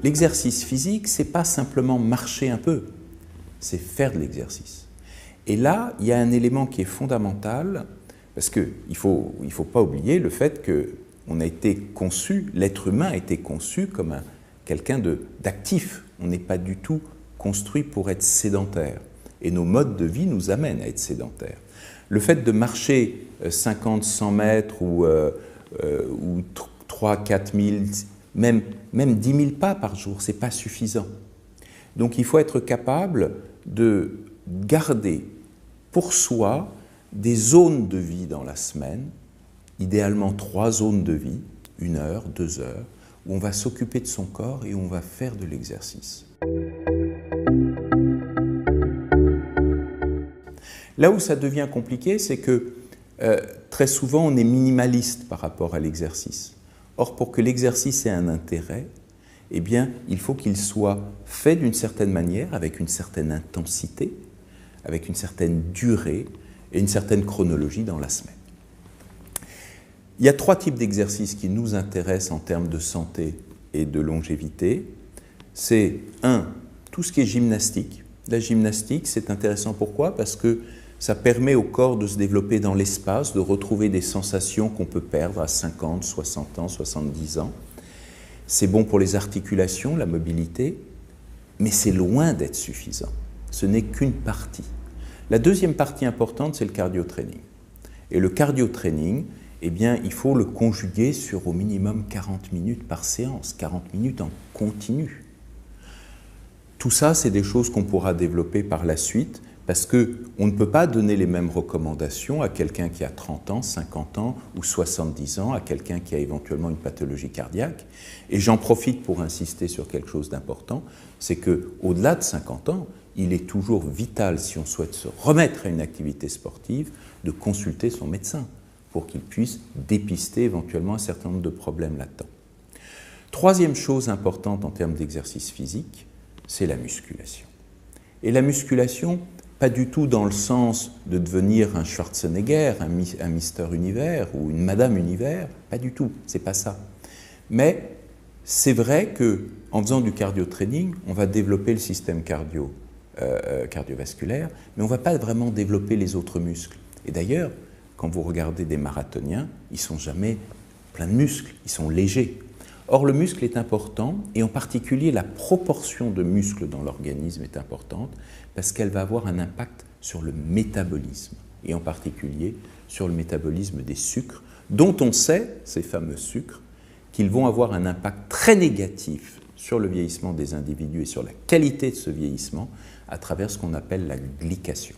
L'exercice physique, c'est pas simplement marcher un peu, c'est faire de l'exercice. Et là, il y a un élément qui est fondamental, parce qu'il ne faut pas oublier le fait que l'être humain a été conçu comme quelqu'un d'actif. On n'est pas du tout construit pour être sédentaire. Et nos modes de vie nous amènent à être sédentaires. Le fait de marcher 50, 100 mètres ou 3, 4 000, même 10 000 pas par jour, ce n'est pas suffisant. Donc il faut être capable de garder pour soi des zones de vie dans la semaine, idéalement 3 zones de vie, 1 heure, 2 heures, où on va s'occuper de son corps et où on va faire de l'exercice. Là où ça devient compliqué, c'est que très souvent on est minimaliste par rapport à l'exercice. Or, pour que l'exercice ait un intérêt, eh bien, il faut qu'il soit fait d'une certaine manière, avec une certaine intensité, avec une certaine durée et une certaine chronologie dans la semaine. Il y a 3 types d'exercices qui nous intéressent en termes de santé et de longévité. C'est 1, tout ce qui est gymnastique. La gymnastique, c'est intéressant pourquoi? Parce que ça permet au corps de se développer dans l'espace, de retrouver des sensations qu'on peut perdre à 50, 60 ans, 70 ans. C'est bon pour les articulations, la mobilité, mais c'est loin d'être suffisant. Ce n'est qu'une partie. La deuxième partie importante, c'est le cardio-training. Et le cardio-training, eh bien, il faut le conjuguer sur au minimum 40 minutes par séance, 40 minutes en continu. Tout ça, c'est des choses qu'on pourra développer par la suite, parce qu'on ne peut pas donner les mêmes recommandations à quelqu'un qui a 30 ans, 50 ans ou 70 ans, à quelqu'un qui a éventuellement une pathologie cardiaque. Et j'en profite pour insister sur quelque chose d'important, c'est qu'au-delà de 50 ans, il est toujours vital, si on souhaite se remettre à une activité sportive, de consulter son médecin pour qu'il puisse dépister éventuellement un certain nombre de problèmes latents. Troisième chose importante en termes d'exercice physique, c'est la musculation. Et la musculation, pas du tout dans le sens de devenir un Schwarzenegger, un Mister Univers ou une Madame Univers, pas du tout, c'est pas ça. Mais c'est vrai qu'en faisant du cardio-training, on va développer le système cardiovasculaire, mais on ne va pas vraiment développer les autres muscles. Et d'ailleurs, quand vous regardez des marathoniens, ils ne sont jamais pleins de muscles, ils sont légers. Or, le muscle est important, et en particulier la proportion de muscles dans l'organisme est importante, parce qu'elle va avoir un impact sur le métabolisme, et en particulier sur le métabolisme des sucres, dont on sait, ces fameux sucres, qu'ils vont avoir un impact très négatif sur le vieillissement des individus et sur la qualité de ce vieillissement à travers ce qu'on appelle la glycation.